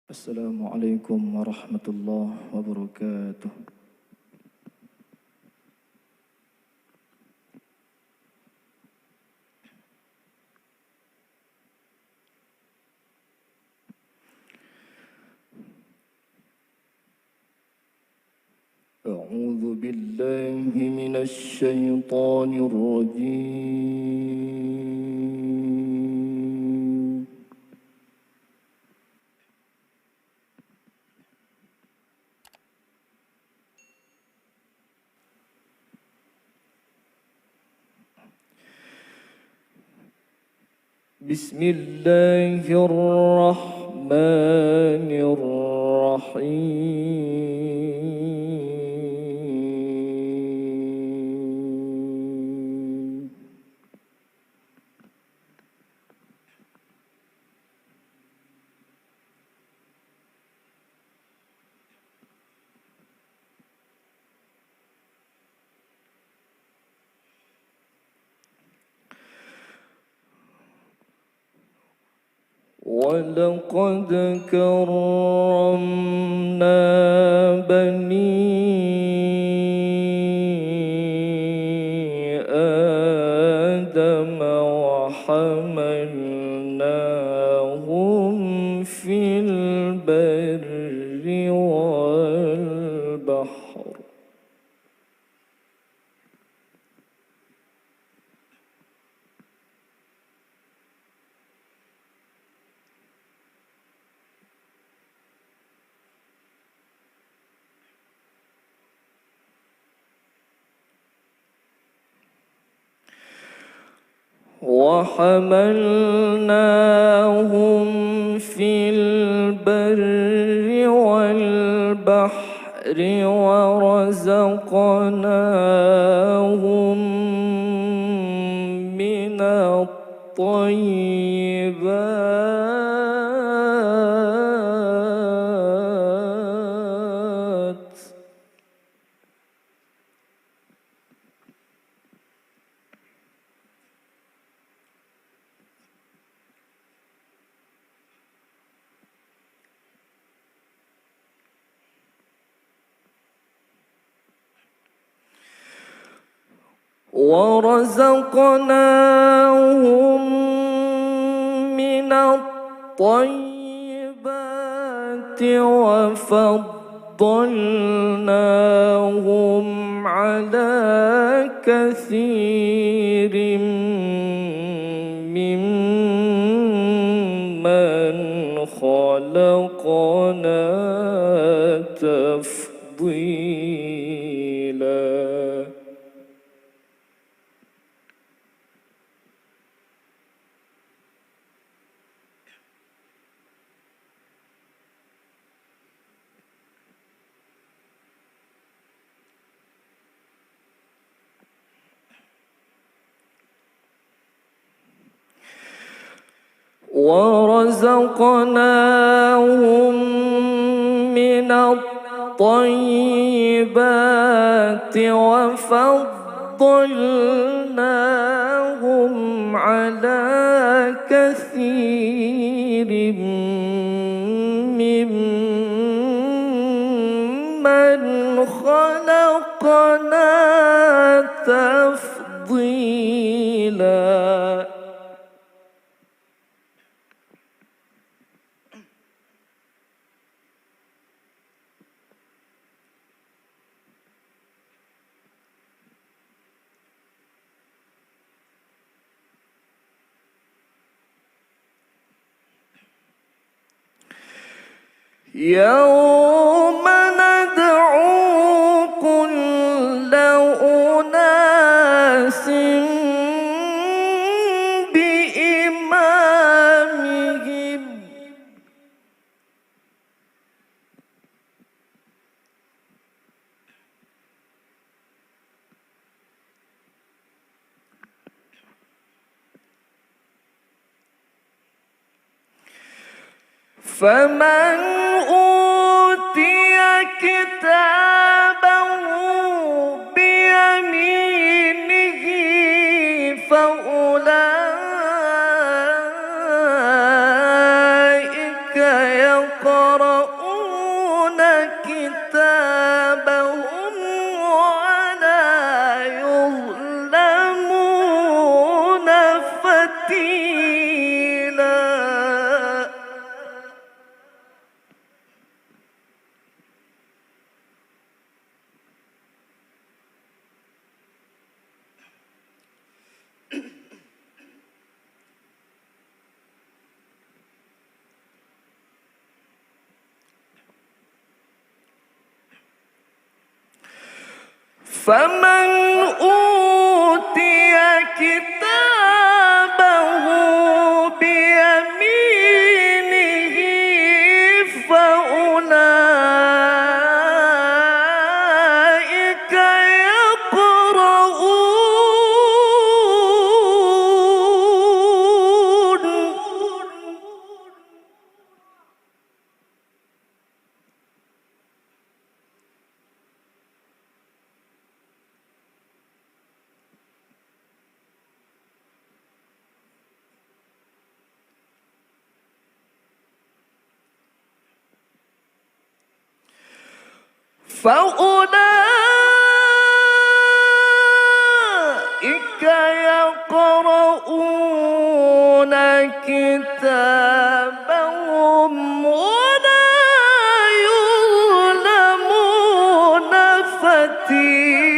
السلام عليكم ورحمة الله وبركاته. أعوذ بالله من الشيطان الرجيم. بسم الله الرحمن الرحيم. ولقد كرمنا بني آدم وحملناهم في البر والبحر ورزقناهم من الطيبات وفضلناهم على كثير ممن خلقنا تفضيلا. ورزقناهم من الطيبات وفضلناهم على كثير ممن خلقنا تفضيلا. يوم ندعو كل أناس بإمامهم فمن أوتي كتابه بيمينه فأولئك يقرؤون يقرؤون كتابهم ولا يظلمون فتيلا. فمن أوتي كتابه بيمينه فأولئك يقرؤون كتابهم ولا يظلمون فتيلا.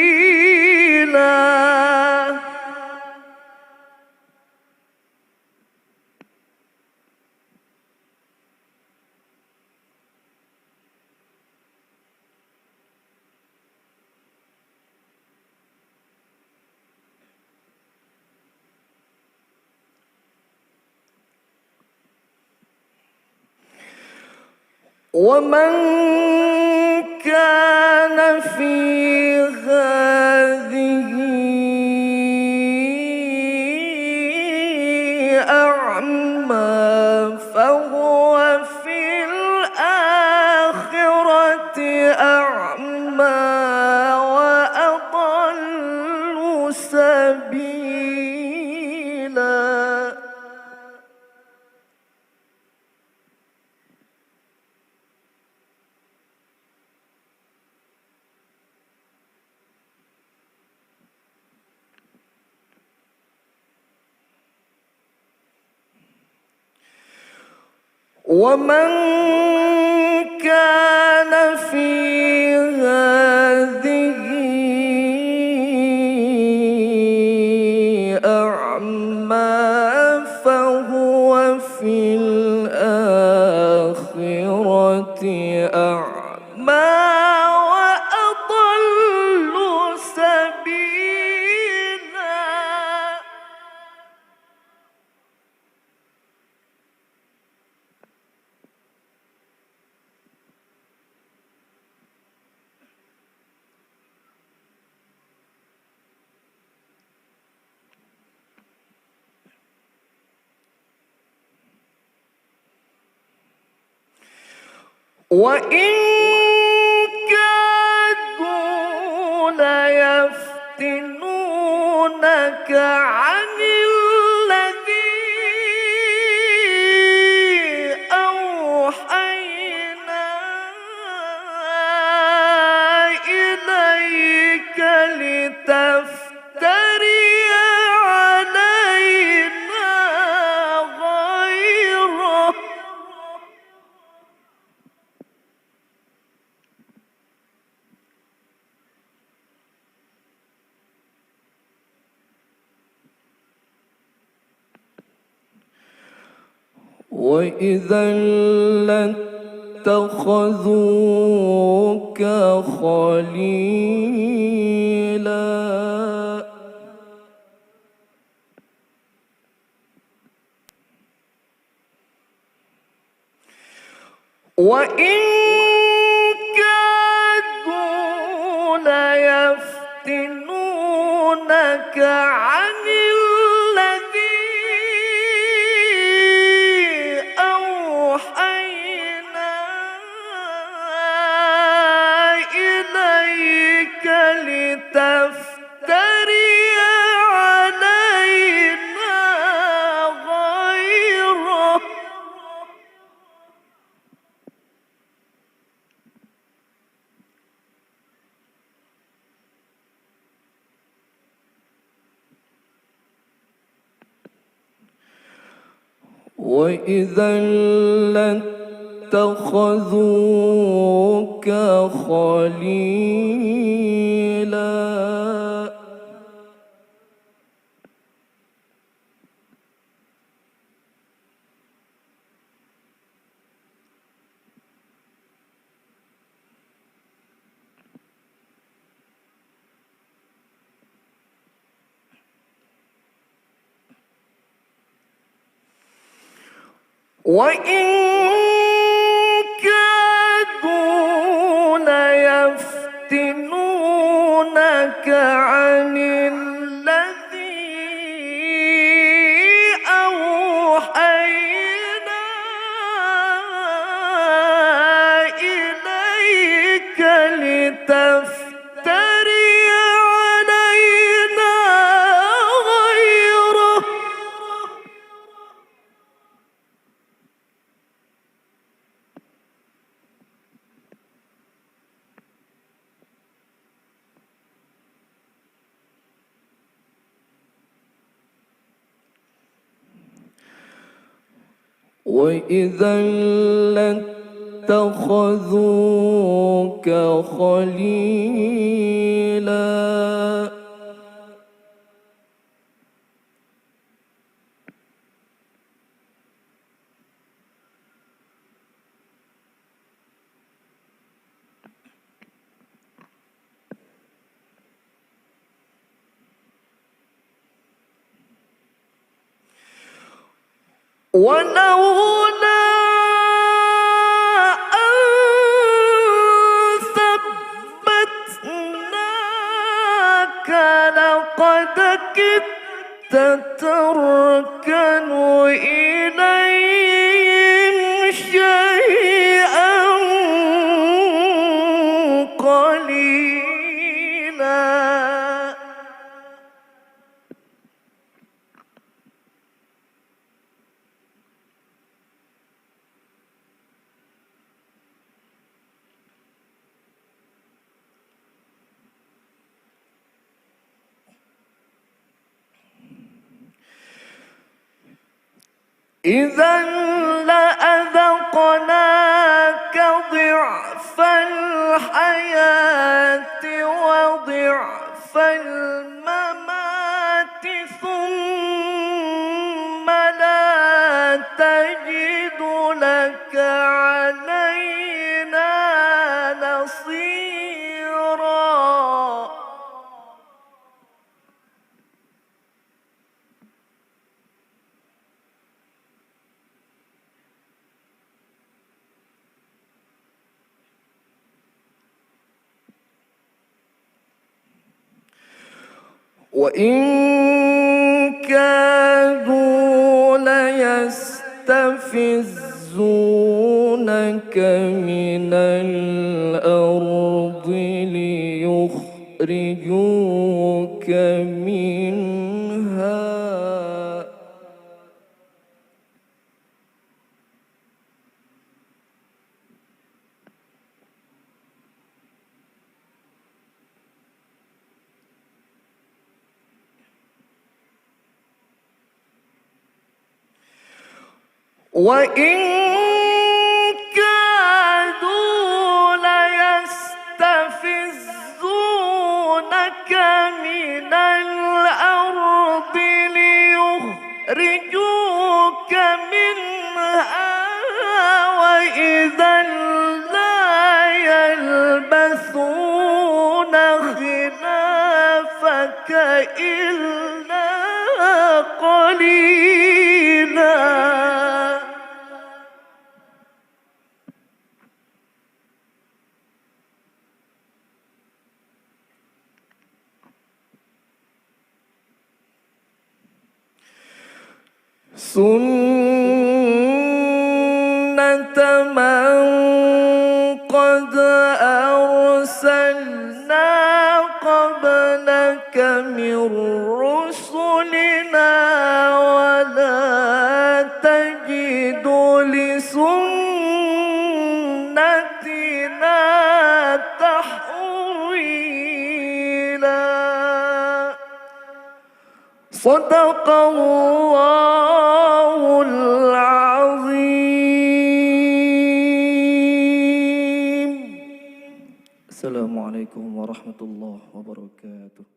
ومن كان في هذه أعمى فهو في الآخرة أعمى وأضل سبيلا. ومن كان في هذه أعمى فهو في الآخرة أعمى وأضل سبيلا. وإن كادوا ليفتنونك عن الذي أوحينا إليك لتفتري علينا غيره. وإذا لاتخذوك خليلا. وإن كادوا ليفتنونك عن الذي أوحينا إليك لتفتري علينا غيره. وإذا لاتخذوك خليلا. وإن كادوا ليفتنونك عن الذي أوحينا إليك لتفتري علينا غيره. وإذا لاتخذوك خليلا. ولولا أن ثبتناك لقد كدت تركن إليهم شيئا قليلا. إذا لأذقناك ضعف الحياة وضعف الممات ثم لا تجد لك علينا نصيرا. وإن كادوا ليستفزونك من الأرض ليخرجوك منها. وإن كادوا ليستفزونك من الأرض ليخرجوك منها وإذا لا يلبثون خلافك إلا قليلا. سنة من قد أرسلنا قبلك من رسلنا ولا تجد لسنتنا تحويلا. صدق الله العظيم. Assalamualaikum warahmatullahi wabarakatuh.